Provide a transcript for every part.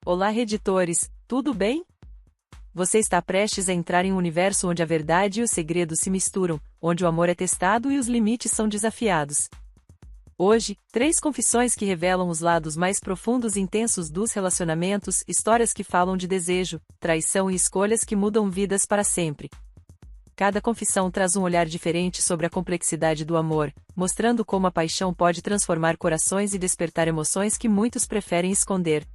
Olá, reditores, tudo bem? Você está prestes a entrar em um universo onde a verdade e os segredos se misturam, onde o amor é testado e os limites são desafiados. Hoje, 3 confissões que revelam os lados mais profundos e intensos dos relacionamentos, histórias que falam de desejo, traição e escolhas que mudam vidas para sempre. Cada confissão traz um olhar diferente sobre a complexidade do amor, mostrando como a paixão pode transformar corações e despertar emoções que muitos preferem esconder.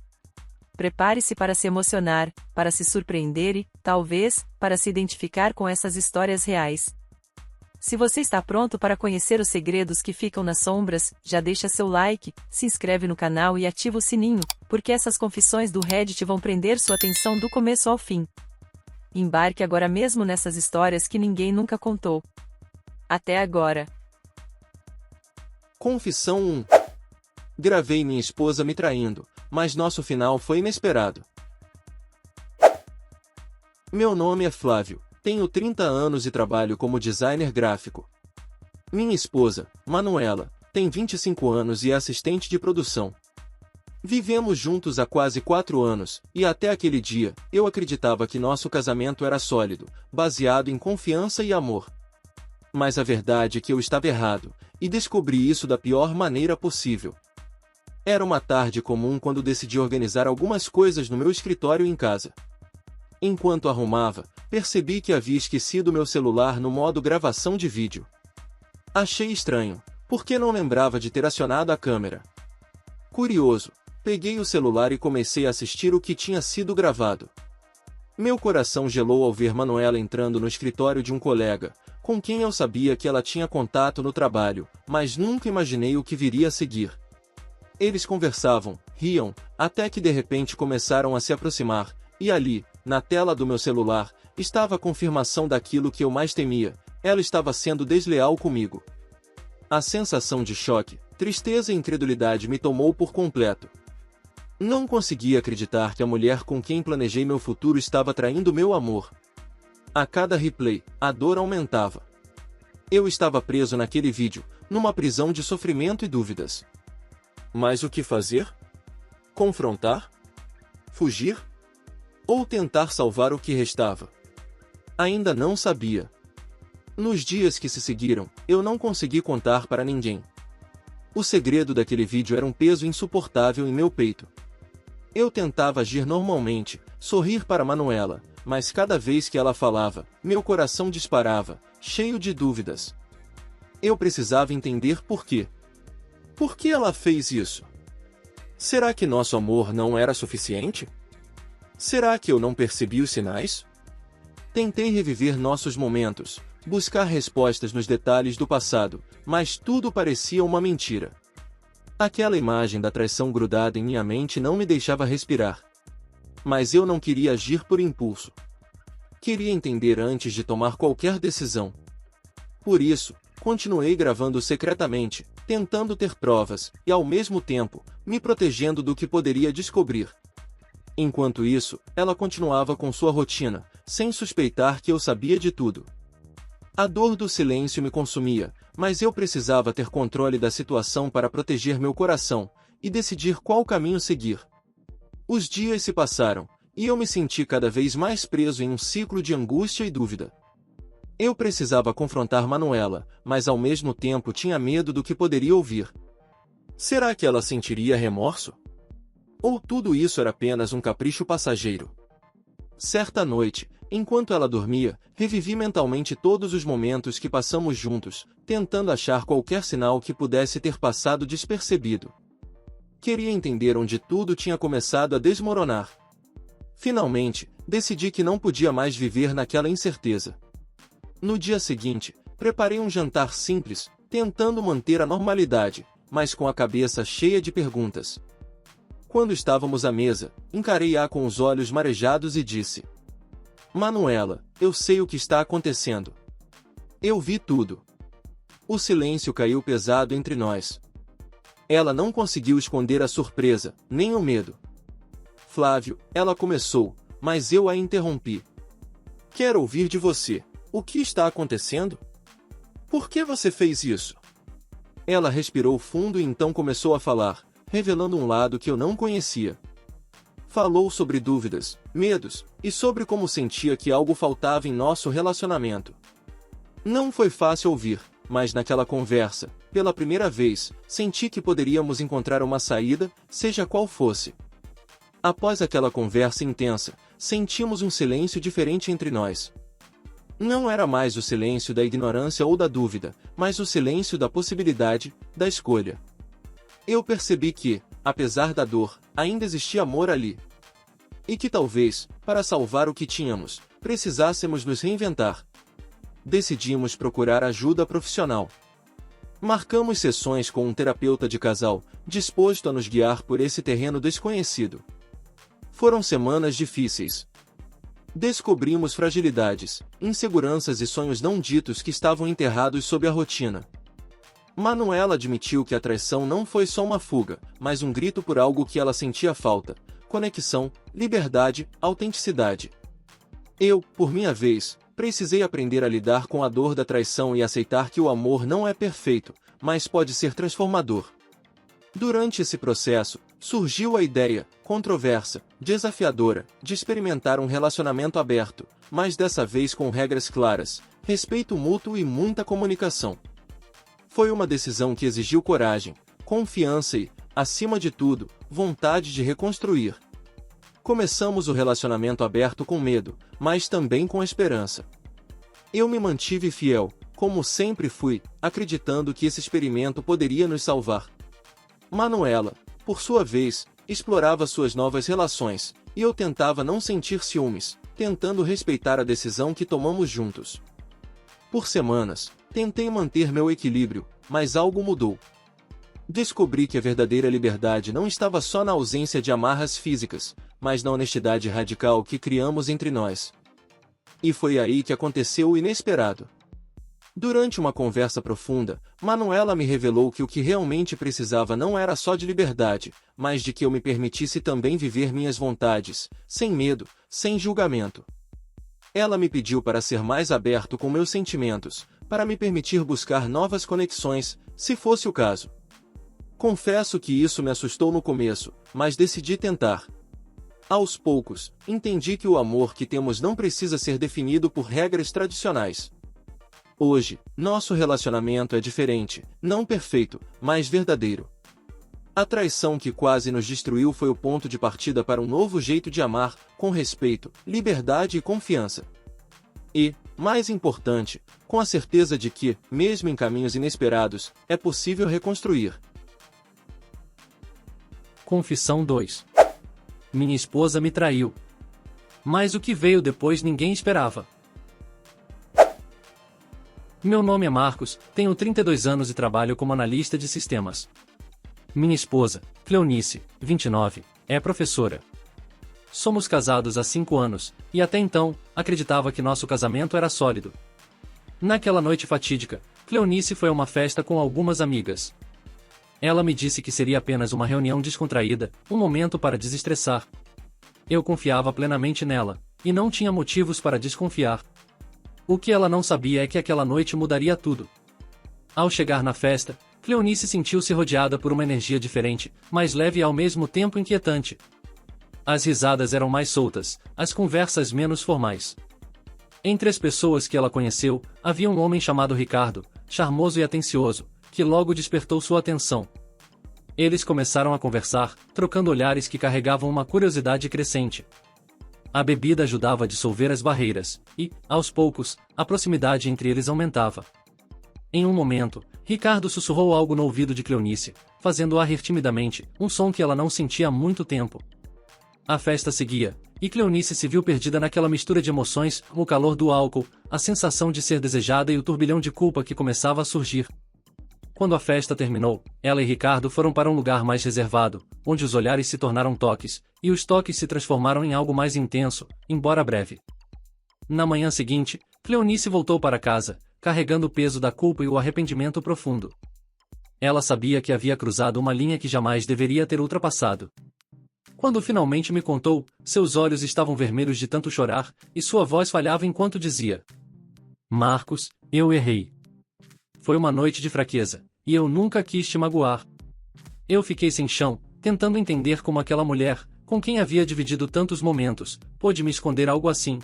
Prepare-se para se emocionar, para se surpreender e, talvez, para se identificar com essas histórias reais. Se você está pronto para conhecer os segredos que ficam nas sombras, já deixa seu like, se inscreve no canal e ativa o sininho, porque essas confissões do Reddit vão prender sua atenção do começo ao fim. Embarque agora mesmo nessas histórias que ninguém nunca contou. Até agora. Confissão 1. Gravei minha esposa me traindo, mas nosso final foi inesperado. Meu nome é Flávio, tenho 30 anos e trabalho como designer gráfico. Minha esposa, Manuela, tem 25 anos e é assistente de produção. Vivemos juntos há quase 4 anos, e até aquele dia, eu acreditava que nosso casamento era sólido, baseado em confiança e amor. Mas a verdade é que eu estava errado, e descobri isso da pior maneira possível. Era uma tarde comum quando decidi organizar algumas coisas no meu escritório em casa. Enquanto arrumava, percebi que havia esquecido meu celular no modo gravação de vídeo. Achei estranho, porque não lembrava de ter acionado a câmera. Curioso, peguei o celular e comecei a assistir o que tinha sido gravado. Meu coração gelou ao ver Manuela entrando no escritório de um colega, com quem eu sabia que ela tinha contato no trabalho, mas nunca imaginei o que viria a seguir. Eles conversavam, riam, até que de repente começaram a se aproximar, e ali, na tela do meu celular, estava a confirmação daquilo que eu mais temia: ela estava sendo desleal comigo. A sensação de choque, tristeza e incredulidade me tomou por completo. Não conseguia acreditar que a mulher com quem planejei meu futuro estava traindo meu amor. A cada replay, a dor aumentava. Eu estava preso naquele vídeo, numa prisão de sofrimento e dúvidas. Mas o que fazer? Confrontar? Fugir? Ou tentar salvar o que restava? Ainda não sabia. Nos dias que se seguiram, eu não consegui contar para ninguém. O segredo daquele vídeo era um peso insuportável em meu peito. Eu tentava agir normalmente, sorrir para Manuela, mas cada vez que ela falava, meu coração disparava, cheio de dúvidas. Eu precisava entender por quê. Por que ela fez isso? Será que nosso amor não era suficiente? Será que eu não percebi os sinais? Tentei reviver nossos momentos, buscar respostas nos detalhes do passado, mas tudo parecia uma mentira. Aquela imagem da traição grudada em minha mente não me deixava respirar. Mas eu não queria agir por impulso. Queria entender antes de tomar qualquer decisão. Por isso, continuei gravando secretamente, tentando ter provas, e ao mesmo tempo, me protegendo do que poderia descobrir. Enquanto isso, ela continuava com sua rotina, sem suspeitar que eu sabia de tudo. A dor do silêncio me consumia, mas eu precisava ter controle da situação para proteger meu coração, e decidir qual caminho seguir. Os dias se passaram, e eu me senti cada vez mais preso em um ciclo de angústia e dúvida. Eu precisava confrontar Manuela, mas ao mesmo tempo tinha medo do que poderia ouvir. Será que ela sentiria remorso? Ou tudo isso era apenas um capricho passageiro? Certa noite, enquanto ela dormia, revivi mentalmente todos os momentos que passamos juntos, tentando achar qualquer sinal que pudesse ter passado despercebido. Queria entender onde tudo tinha começado a desmoronar. Finalmente, decidi que não podia mais viver naquela incerteza. No dia seguinte, preparei um jantar simples, tentando manter a normalidade, mas com a cabeça cheia de perguntas. Quando estávamos à mesa, encarei-a com os olhos marejados e disse: Manuela, eu sei o que está acontecendo. Eu vi tudo. O silêncio caiu pesado entre nós. Ela não conseguiu esconder a surpresa, nem o medo. Flávio, ela começou, mas eu a interrompi. Quero ouvir de você. O que está acontecendo? Por que você fez isso? Ela respirou fundo e então começou a falar, revelando um lado que eu não conhecia. Falou sobre dúvidas, medos, e sobre como sentia que algo faltava em nosso relacionamento. Não foi fácil ouvir, mas naquela conversa, pela primeira vez, senti que poderíamos encontrar uma saída, seja qual fosse. Após aquela conversa intensa, sentimos um silêncio diferente entre nós. Não era mais o silêncio da ignorância ou da dúvida, mas o silêncio da possibilidade, da escolha. Eu percebi que, apesar da dor, ainda existia amor ali. E que talvez, para salvar o que tínhamos, precisássemos nos reinventar. Decidimos procurar ajuda profissional. Marcamos sessões com um terapeuta de casal, disposto a nos guiar por esse terreno desconhecido. Foram semanas difíceis. Descobrimos fragilidades, inseguranças e sonhos não ditos que estavam enterrados sob a rotina. Manuela admitiu que a traição não foi só uma fuga, mas um grito por algo que ela sentia falta: conexão, liberdade, autenticidade. Eu, por minha vez, precisei aprender a lidar com a dor da traição e aceitar que o amor não é perfeito, mas pode ser transformador. Durante esse processo, surgiu a ideia, controversa, desafiadora, de experimentar um relacionamento aberto, mas dessa vez com regras claras, respeito mútuo e muita comunicação. Foi uma decisão que exigiu coragem, confiança e, acima de tudo, vontade de reconstruir. Começamos o relacionamento aberto com medo, mas também com esperança. Eu me mantive fiel, como sempre fui, acreditando que esse experimento poderia nos salvar. Manuela, por sua vez, explorava suas novas relações, e eu tentava não sentir ciúmes, tentando respeitar a decisão que tomamos juntos. Por semanas, tentei manter meu equilíbrio, mas algo mudou. Descobri que a verdadeira liberdade não estava só na ausência de amarras físicas, mas na honestidade radical que criamos entre nós. E foi aí que aconteceu o inesperado. Durante uma conversa profunda, Manuela me revelou que o que realmente precisava não era só de liberdade, mas de que eu me permitisse também viver minhas vontades, sem medo, sem julgamento. Ela me pediu para ser mais aberto com meus sentimentos, para me permitir buscar novas conexões, se fosse o caso. Confesso que isso me assustou no começo, mas decidi tentar. Aos poucos, entendi que o amor que temos não precisa ser definido por regras tradicionais. Hoje, nosso relacionamento é diferente, não perfeito, mas verdadeiro. A traição que quase nos destruiu foi o ponto de partida para um novo jeito de amar, com respeito, liberdade e confiança. E, mais importante, com a certeza de que, mesmo em caminhos inesperados, é possível reconstruir. Confissão 2. Minha esposa me traiu. Mas o que veio depois ninguém esperava. Meu nome é Marcos, tenho 32 anos e trabalho como analista de sistemas. Minha esposa, Cleonice, 29, é professora. Somos casados há 5 anos, e até então, acreditava que nosso casamento era sólido. Naquela noite fatídica, Cleonice foi a uma festa com algumas amigas. Ela me disse que seria apenas uma reunião descontraída, um momento para desestressar. Eu confiava plenamente nela, e não tinha motivos para desconfiar. O que ela não sabia é que aquela noite mudaria tudo. Ao chegar na festa, Cleonice sentiu-se rodeada por uma energia diferente, mais leve e ao mesmo tempo inquietante. As risadas eram mais soltas, as conversas menos formais. Entre as pessoas que ela conheceu, havia um homem chamado Ricardo, charmoso e atencioso, que logo despertou sua atenção. Eles começaram a conversar, trocando olhares que carregavam uma curiosidade crescente. A bebida ajudava a dissolver as barreiras, e, aos poucos, a proximidade entre eles aumentava. Em um momento, Ricardo sussurrou algo no ouvido de Cleonice, fazendo-a rir timidamente, um som que ela não sentia há muito tempo. A festa seguia, e Cleonice se viu perdida naquela mistura de emoções, o calor do álcool, a sensação de ser desejada e o turbilhão de culpa que começava a surgir. Quando a festa terminou, ela e Ricardo foram para um lugar mais reservado, onde os olhares se tornaram toques, e os toques se transformaram em algo mais intenso, embora breve. Na manhã seguinte, Cleonice voltou para casa, carregando o peso da culpa e o arrependimento profundo. Ela sabia que havia cruzado uma linha que jamais deveria ter ultrapassado. Quando finalmente me contou, seus olhos estavam vermelhos de tanto chorar, e sua voz falhava enquanto dizia: Marcos, eu errei. Foi uma noite de fraqueza, e eu nunca quis te magoar. Eu fiquei sem chão, tentando entender como aquela mulher, com quem havia dividido tantos momentos, pôde me esconder algo assim?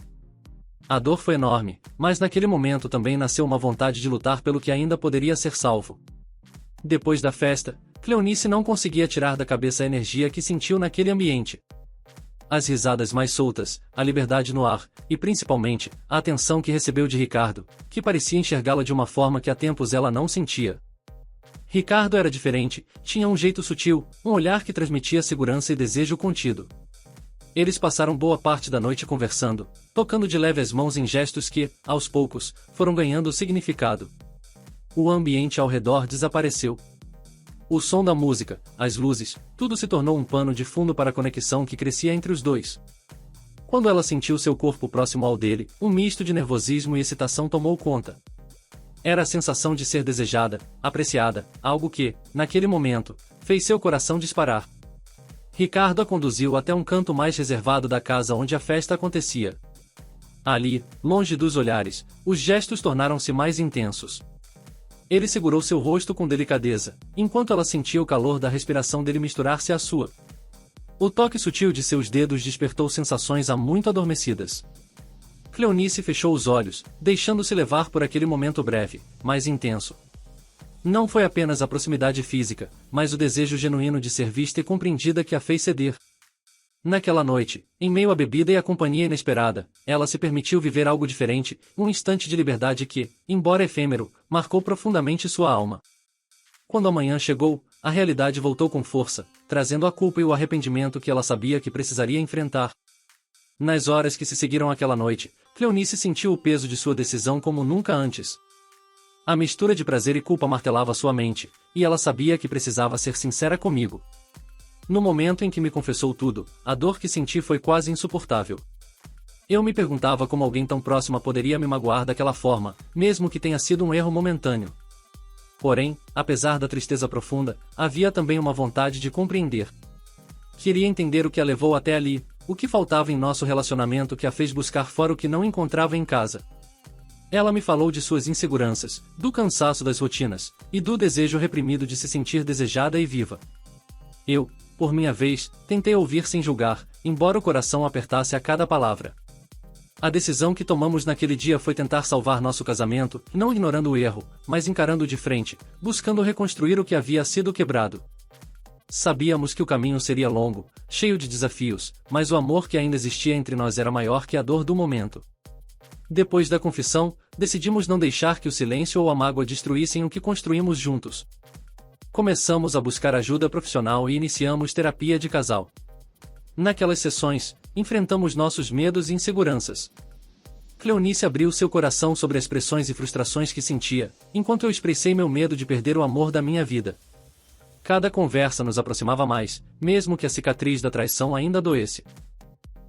A dor foi enorme, mas naquele momento também nasceu uma vontade de lutar pelo que ainda poderia ser salvo. Depois da festa, Cleonice não conseguia tirar da cabeça a energia que sentiu naquele ambiente. As risadas mais soltas, a liberdade no ar, e principalmente, a atenção que recebeu de Ricardo, que parecia enxergá-la de uma forma que há tempos ela não sentia. Ricardo era diferente, tinha um jeito sutil, um olhar que transmitia segurança e desejo contido. Eles passaram boa parte da noite conversando, tocando de leve as mãos em gestos que, aos poucos, foram ganhando significado. O ambiente ao redor desapareceu. O som da música, as luzes, tudo se tornou um pano de fundo para a conexão que crescia entre os dois. Quando ela sentiu seu corpo próximo ao dele, um misto de nervosismo e excitação tomou conta. Era a sensação de ser desejada, apreciada, algo que, naquele momento, fez seu coração disparar. Ricardo a conduziu até um canto mais reservado da casa onde a festa acontecia. Ali, longe dos olhares, os gestos tornaram-se mais intensos. Ele segurou seu rosto com delicadeza, enquanto ela sentia o calor da respiração dele misturar-se à sua. O toque sutil de seus dedos despertou sensações há muito adormecidas. Cleonice fechou os olhos, deixando-se levar por aquele momento breve, mas intenso. Não foi apenas a proximidade física, mas o desejo genuíno de ser vista e compreendida que a fez ceder. Naquela noite, em meio à bebida e à companhia inesperada, ela se permitiu viver algo diferente, um instante de liberdade que, embora efêmero, marcou profundamente sua alma. Quando a manhã chegou, a realidade voltou com força, trazendo a culpa e o arrependimento que ela sabia que precisaria enfrentar. Nas horas que se seguiram àquela noite, Cleonice sentiu o peso de sua decisão como nunca antes. A mistura de prazer e culpa martelava sua mente, e ela sabia que precisava ser sincera comigo. No momento em que me confessou tudo, a dor que senti foi quase insuportável. Eu me perguntava como alguém tão próxima poderia me magoar daquela forma, mesmo que tenha sido um erro momentâneo. Porém, apesar da tristeza profunda, havia também uma vontade de compreender. Queria entender o que a levou até ali, o que faltava em nosso relacionamento que a fez buscar fora o que não encontrava em casa. Ela me falou de suas inseguranças, do cansaço das rotinas, e do desejo reprimido de se sentir desejada e viva. Eu, por minha vez, tentei ouvir sem julgar, embora o coração apertasse a cada palavra. A decisão que tomamos naquele dia foi tentar salvar nosso casamento, não ignorando o erro, mas encarando de frente, buscando reconstruir o que havia sido quebrado. Sabíamos que o caminho seria longo, cheio de desafios, mas o amor que ainda existia entre nós era maior que a dor do momento. Depois da confissão, decidimos não deixar que o silêncio ou a mágoa destruíssem o que construímos juntos. Começamos a buscar ajuda profissional e iniciamos terapia de casal. Naquelas sessões, enfrentamos nossos medos e inseguranças. Cleonice abriu seu coração sobre as pressões e frustrações que sentia, enquanto eu expressei meu medo de perder o amor da minha vida. Cada conversa nos aproximava mais, mesmo que a cicatriz da traição ainda doesse.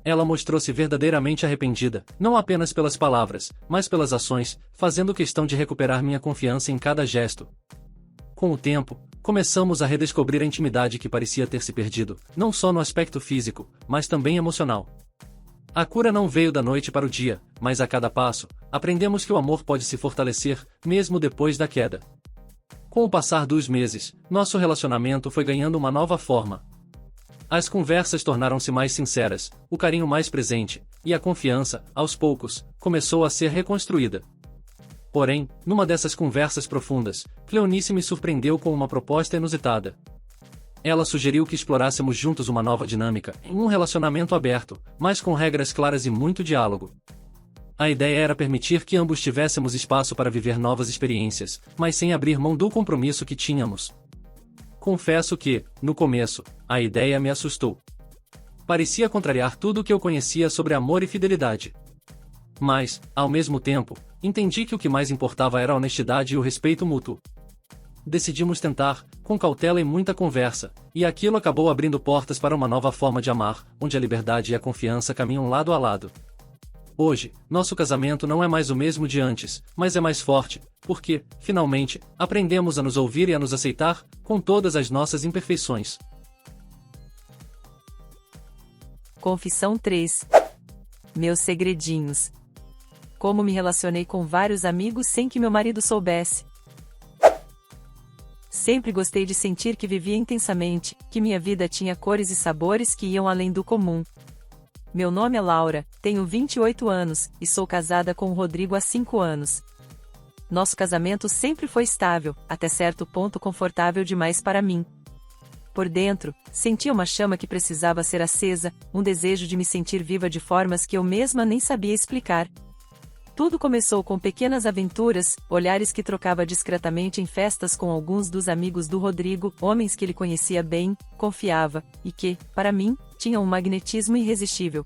Ela mostrou-se verdadeiramente arrependida, não apenas pelas palavras, mas pelas ações, fazendo questão de recuperar minha confiança em cada gesto. Com o tempo, começamos a redescobrir a intimidade que parecia ter se perdido, não só no aspecto físico, mas também emocional. A cura não veio da noite para o dia, mas a cada passo, aprendemos que o amor pode se fortalecer, mesmo depois da queda. Com o passar dos meses, nosso relacionamento foi ganhando uma nova forma. As conversas tornaram-se mais sinceras, o carinho mais presente, e a confiança, aos poucos, começou a ser reconstruída. Porém, numa dessas conversas profundas, Cleonice me surpreendeu com uma proposta inusitada. Ela sugeriu que explorássemos juntos uma nova dinâmica, em um relacionamento aberto, mas com regras claras e muito diálogo. A ideia era permitir que ambos tivéssemos espaço para viver novas experiências, mas sem abrir mão do compromisso que tínhamos. Confesso que, no começo, a ideia me assustou. Parecia contrariar tudo o que eu conhecia sobre amor e fidelidade. Mas, ao mesmo tempo, entendi que o que mais importava era a honestidade e o respeito mútuo. Decidimos tentar, com cautela e muita conversa, e aquilo acabou abrindo portas para uma nova forma de amar, onde a liberdade e a confiança caminham lado a lado. Hoje, nosso casamento não é mais o mesmo de antes, mas é mais forte, porque, finalmente, aprendemos a nos ouvir e a nos aceitar, com todas as nossas imperfeições. Confissão 3. Meus segredinhos. Como me relacionei com vários amigos sem que meu marido soubesse. Sempre gostei de sentir que vivia intensamente, que minha vida tinha cores e sabores que iam além do comum. Meu nome é Laura, tenho 28 anos, e sou casada com o Rodrigo há 5 anos. Nosso casamento sempre foi estável, até certo ponto confortável demais para mim. Por dentro, sentia uma chama que precisava ser acesa, um desejo de me sentir viva de formas que eu mesma nem sabia explicar. Tudo começou com pequenas aventuras, olhares que trocava discretamente em festas com alguns dos amigos do Rodrigo, homens que ele conhecia bem, confiava, e que, para mim, tinham um magnetismo irresistível.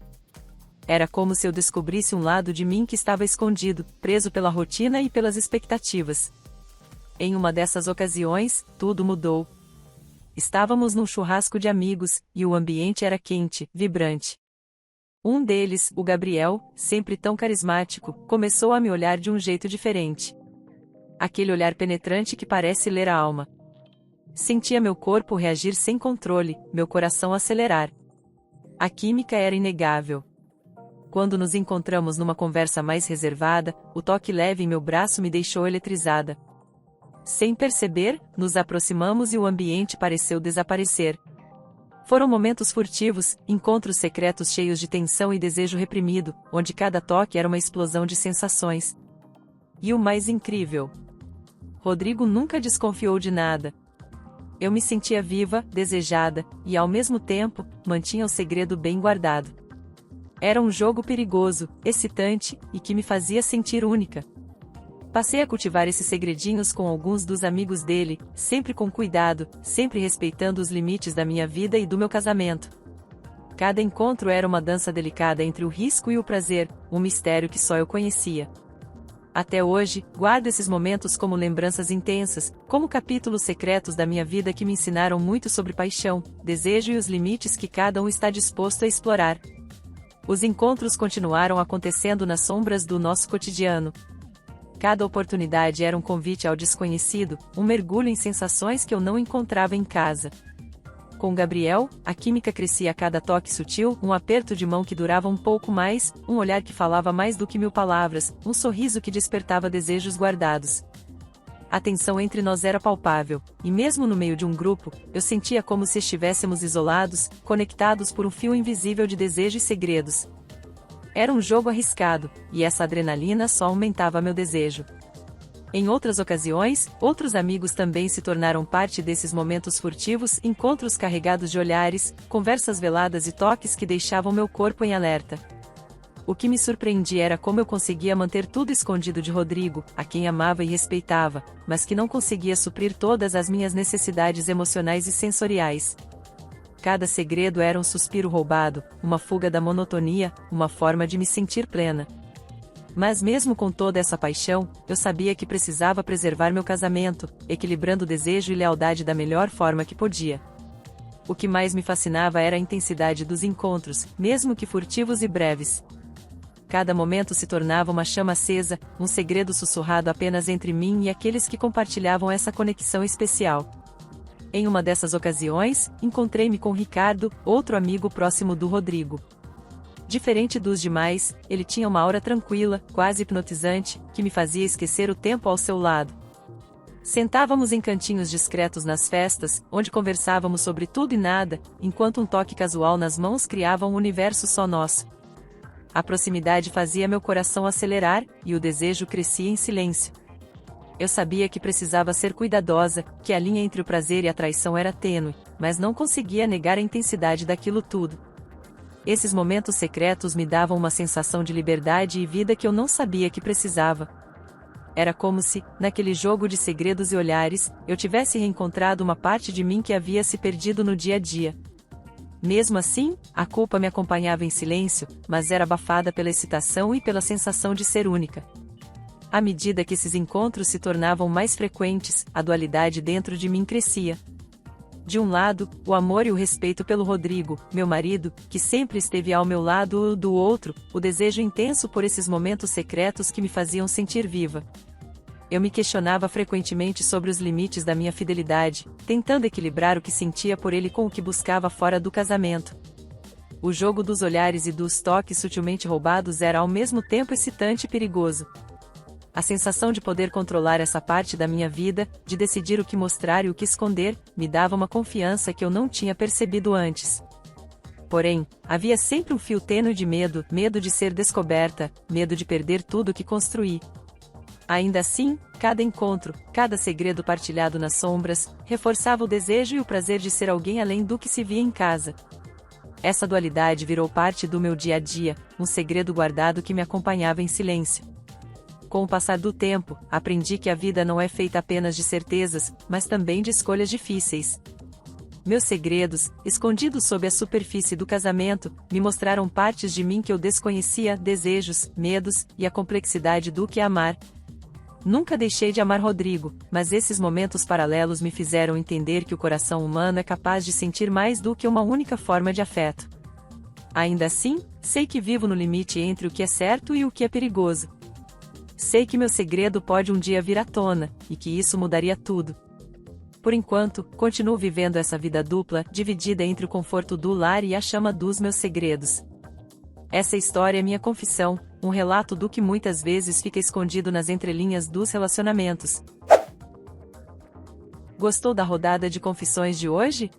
Era como se eu descobrisse um lado de mim que estava escondido, preso pela rotina e pelas expectativas. Em uma dessas ocasiões, tudo mudou. Estávamos num churrasco de amigos, e o ambiente era quente, vibrante. Um deles, o Gabriel, sempre tão carismático, começou a me olhar de um jeito diferente. Aquele olhar penetrante que parece ler a alma. Sentia meu corpo reagir sem controle, meu coração acelerar. A química era inegável. Quando nos encontramos numa conversa mais reservada, o toque leve em meu braço me deixou eletrizada. Sem perceber, nos aproximamos e o ambiente pareceu desaparecer. Foram momentos furtivos, encontros secretos cheios de tensão e desejo reprimido, onde cada toque era uma explosão de sensações. E o mais incrível: Rodrigo nunca desconfiou de nada. Eu me sentia viva, desejada, e ao mesmo tempo, mantinha o segredo bem guardado. Era um jogo perigoso, excitante, e que me fazia sentir única. Passei a cultivar esses segredinhos com alguns dos amigos dele, sempre com cuidado, sempre respeitando os limites da minha vida e do meu casamento. Cada encontro era uma dança delicada entre o risco e o prazer, um mistério que só eu conhecia. Até hoje, guardo esses momentos como lembranças intensas, como capítulos secretos da minha vida que me ensinaram muito sobre paixão, desejo e os limites que cada um está disposto a explorar. Os encontros continuaram acontecendo nas sombras do nosso cotidiano. Cada oportunidade era um convite ao desconhecido, um mergulho em sensações que eu não encontrava em casa. Com Gabriel, a química crescia a cada toque sutil, um aperto de mão que durava um pouco mais, um olhar que falava mais do que 1000 palavras, um sorriso que despertava desejos guardados. A tensão entre nós era palpável, e mesmo no meio de um grupo, eu sentia como se estivéssemos isolados, conectados por um fio invisível de desejo e segredos. Era um jogo arriscado, e essa adrenalina só aumentava meu desejo. Em outras ocasiões, outros amigos também se tornaram parte desses momentos furtivos, encontros carregados de olhares, conversas veladas e toques que deixavam meu corpo em alerta. O que me surpreendia era como eu conseguia manter tudo escondido de Rodrigo, a quem amava e respeitava, mas que não conseguia suprir todas as minhas necessidades emocionais e sensoriais. Cada segredo era um suspiro roubado, uma fuga da monotonia, uma forma de me sentir plena. Mas mesmo com toda essa paixão, eu sabia que precisava preservar meu casamento, equilibrando desejo e lealdade da melhor forma que podia. O que mais me fascinava era a intensidade dos encontros, mesmo que furtivos e breves. Cada momento se tornava uma chama acesa, um segredo sussurrado apenas entre mim e aqueles que compartilhavam essa conexão especial. Em uma dessas ocasiões, encontrei-me com Ricardo, outro amigo próximo do Rodrigo. Diferente dos demais, ele tinha uma aura tranquila, quase hipnotizante, que me fazia esquecer o tempo ao seu lado. Sentávamos em cantinhos discretos nas festas, onde conversávamos sobre tudo e nada, enquanto um toque casual nas mãos criava um universo só nosso. A proximidade fazia meu coração acelerar, e o desejo crescia em silêncio. Eu sabia que precisava ser cuidadosa, que a linha entre o prazer e a traição era tênue, mas não conseguia negar a intensidade daquilo tudo. Esses momentos secretos me davam uma sensação de liberdade e vida que eu não sabia que precisava. Era como se, naquele jogo de segredos e olhares, eu tivesse reencontrado uma parte de mim que havia se perdido no dia a dia. Mesmo assim, a culpa me acompanhava em silêncio, mas era abafada pela excitação e pela sensação de ser única. À medida que esses encontros se tornavam mais frequentes, a dualidade dentro de mim crescia. De um lado, o amor e o respeito pelo Rodrigo, meu marido, que sempre esteve ao meu lado, do outro, o desejo intenso por esses momentos secretos que me faziam sentir viva. Eu me questionava frequentemente sobre os limites da minha fidelidade, tentando equilibrar o que sentia por ele com o que buscava fora do casamento. O jogo dos olhares e dos toques sutilmente roubados era ao mesmo tempo excitante e perigoso. A sensação de poder controlar essa parte da minha vida, de decidir o que mostrar e o que esconder, me dava uma confiança que eu não tinha percebido antes. Porém, havia sempre um fio tênue de medo, medo de ser descoberta, medo de perder tudo que construí. Ainda assim, cada encontro, cada segredo partilhado nas sombras, reforçava o desejo e o prazer de ser alguém além do que se via em casa. Essa dualidade virou parte do meu dia a dia, um segredo guardado que me acompanhava em silêncio. Com o passar do tempo, aprendi que a vida não é feita apenas de certezas, mas também de escolhas difíceis. Meus segredos, escondidos sob a superfície do casamento, me mostraram partes de mim que eu desconhecia, desejos, medos e a complexidade do que amar. Nunca deixei de amar Rodrigo, mas esses momentos paralelos me fizeram entender que o coração humano é capaz de sentir mais do que uma única forma de afeto. Ainda assim, sei que vivo no limite entre o que é certo e o que é perigoso. Sei que meu segredo pode um dia vir à tona, e que isso mudaria tudo. Por enquanto, continuo vivendo essa vida dupla, dividida entre o conforto do lar e a chama dos meus segredos. Essa história é minha confissão, um relato do que muitas vezes fica escondido nas entrelinhas dos relacionamentos. Gostou da rodada de confissões de hoje?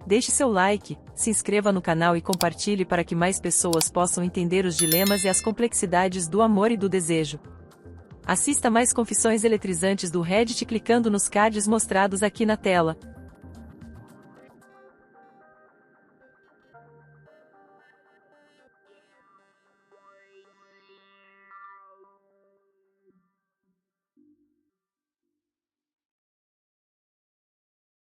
Deixe seu like, se inscreva no canal e compartilhe para que mais pessoas possam entender os dilemas e as complexidades do amor e do desejo. Assista mais confissões eletrizantes do Reddit clicando nos cards mostrados aqui na tela.